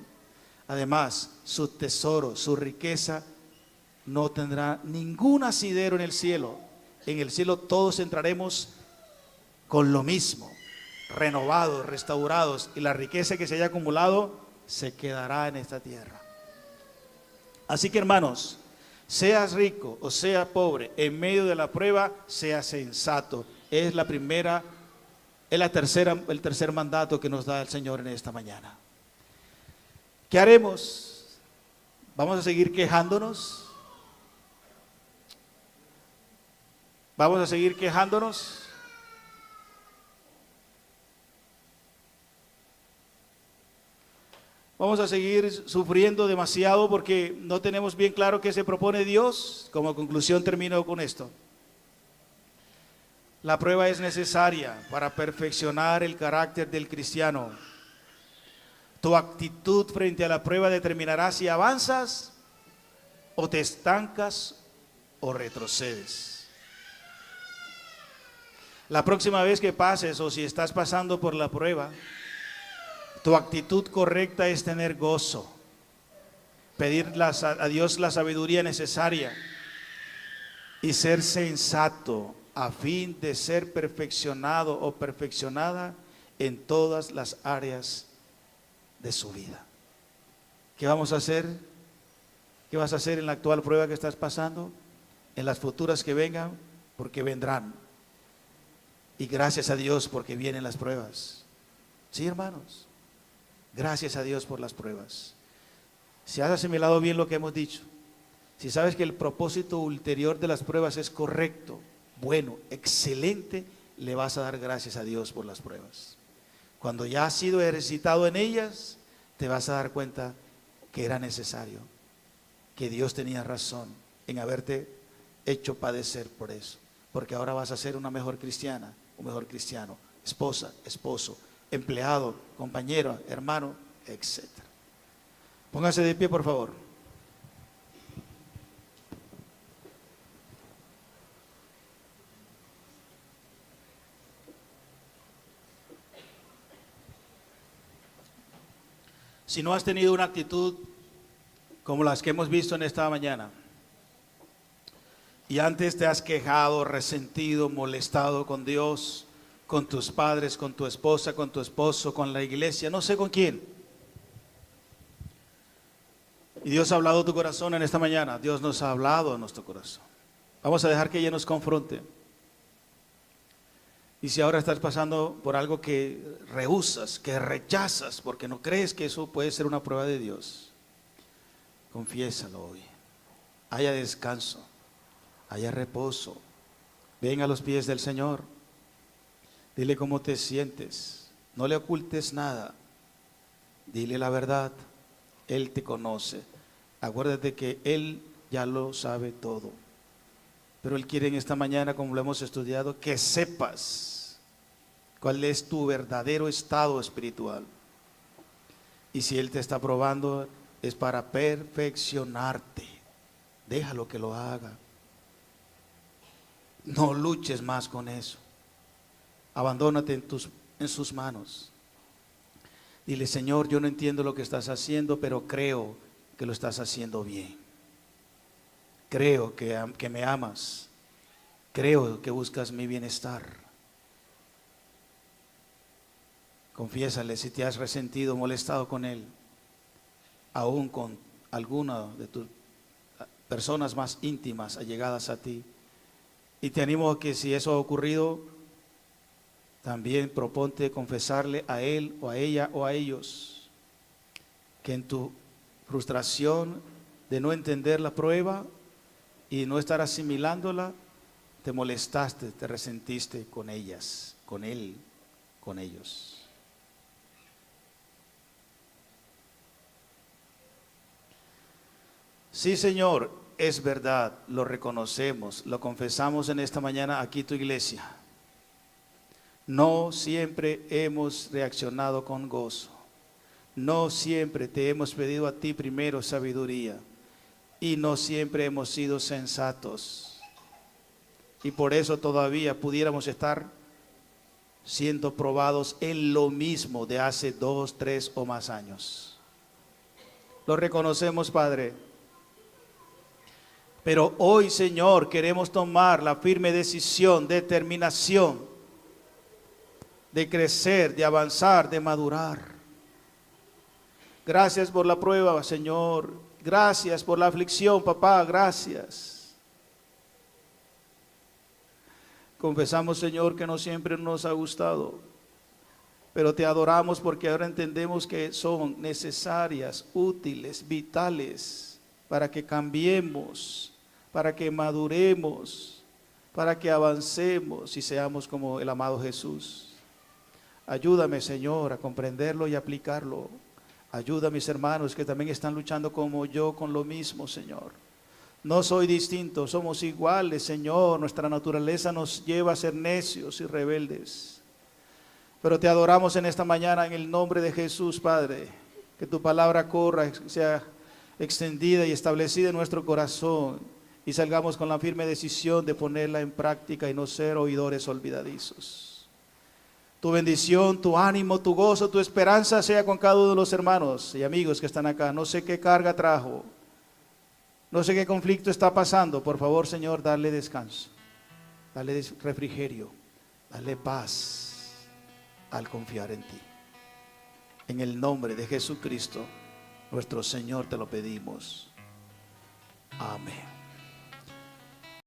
Además, su tesoro, su riqueza no tendrá ningún asidero en el cielo. En el cielo todos entraremos con lo mismo, renovados, restaurados, y la riqueza que se haya acumulado se quedará en esta tierra. Así que, hermanos, seas rico o seas pobre, en medio de la prueba, sea sensato. Es el tercer mandato que nos da el Señor en esta mañana. ¿Qué haremos? ¿Vamos a seguir quejándonos? ¿Vamos a seguir quejándonos? ¿Vamos a seguir sufriendo demasiado porque no tenemos bien claro qué se propone Dios? Como conclusión termino con esto. La prueba es necesaria para perfeccionar el carácter del cristiano. Tu actitud frente a la prueba determinará si avanzas o te estancas o retrocedes. La próxima vez que pases o si estás pasando por la prueba, tu actitud correcta es tener gozo, pedir a Dios la sabiduría necesaria y ser sensato a fin de ser perfeccionado o perfeccionada en todas las áreas de su vida. ¿Qué vamos a hacer? ¿Qué vas a hacer en la actual prueba que estás pasando? En las futuras que vengan, porque vendrán. Y gracias a Dios porque vienen las pruebas. Sí, hermanos, gracias a Dios por las pruebas. Si has asimilado bien lo que hemos dicho, si sabes que el propósito ulterior de las pruebas es correcto, bueno, excelente, le vas a dar gracias a Dios por las pruebas. Cuando ya has sido ejercitado en ellas, te vas a dar cuenta que era necesario, que Dios tenía razón en haberte hecho padecer por eso, porque ahora vas a ser una mejor cristiana, un mejor cristiano, esposa, esposo, empleado, compañero, hermano, etc. Póngase de pie, por favor. Si no has tenido una actitud como las que hemos visto en esta mañana, y antes te has quejado, resentido, molestado con Dios, con tus padres, con tu esposa, con tu esposo, con la iglesia, no sé con quién, y Dios ha hablado a tu corazón en esta mañana, Dios nos ha hablado a nuestro corazón, vamos a dejar que ella nos confronte. Y si ahora estás pasando por algo que rehusas, que rechazas, porque no crees que eso puede ser una prueba de Dios, confiésalo hoy. Haya descanso, haya reposo. Ven a los pies del Señor. Dile cómo te sientes. No le ocultes nada. Dile la verdad. Él te conoce. Acuérdate que Él ya lo sabe todo. Pero Él quiere en esta mañana, como lo hemos estudiado, que sepas cuál es tu verdadero estado espiritual. Y si Él te está probando, es para perfeccionarte. Déjalo que lo haga. No luches más con eso. Abandónate en sus manos. Dile: Señor, yo no entiendo lo que estás haciendo, pero creo que lo estás haciendo bien. Creo que me amas. Creo que buscas mi bienestar. Confiésale si te has resentido, molestado con Él, aún con alguna de tus personas más íntimas, allegadas a ti. Y te animo a que si eso ha ocurrido, también proponte confesarle a él o a ella o a ellos. que en tu frustración de no entender la prueba y no estar asimilándola, te molestaste, te resentiste con ellas, con él, con ellos. Sí, Señor, es verdad, lo reconocemos, lo confesamos en esta mañana aquí tu iglesia. No siempre hemos reaccionado con gozo. No siempre te hemos pedido a ti primero sabiduría. Y no siempre hemos sido sensatos. Y por eso todavía pudiéramos estar siendo probados en lo mismo de hace 2, 3 o más años. Lo reconocemos, Padre. Pero hoy, Señor, queremos tomar la firme decisión, determinación de crecer, de avanzar, de madurar. Gracias por la prueba, Señor. Gracias por la aflicción, papá. Gracias. Confesamos, Señor, que no siempre nos ha gustado, pero te adoramos porque ahora entendemos que son necesarias, útiles, vitales, para que cambiemos, para que maduremos, para que avancemos y seamos como el amado Jesús. Ayúdame, Señor, a comprenderlo y aplicarlo. Ayuda a mis hermanos que también están luchando como yo con lo mismo, Señor. No soy distinto, somos iguales, Señor. Nuestra naturaleza nos lleva a ser necios y rebeldes. Pero te adoramos en esta mañana en el nombre de Jesús, Padre. Que tu palabra corra, sea extendida y establecida en nuestro corazón. Y salgamos con la firme decisión de ponerla en práctica y no ser oidores olvidadizos. Tu bendición, tu ánimo, tu gozo, tu esperanza sea con cada uno de los hermanos y amigos que están acá. No sé qué carga trajo, no sé qué conflicto está pasando. Por favor, Señor, dale descanso, dale refrigerio, dale paz al confiar en ti. En el nombre de Jesucristo, nuestro Señor, te lo pedimos. Amén.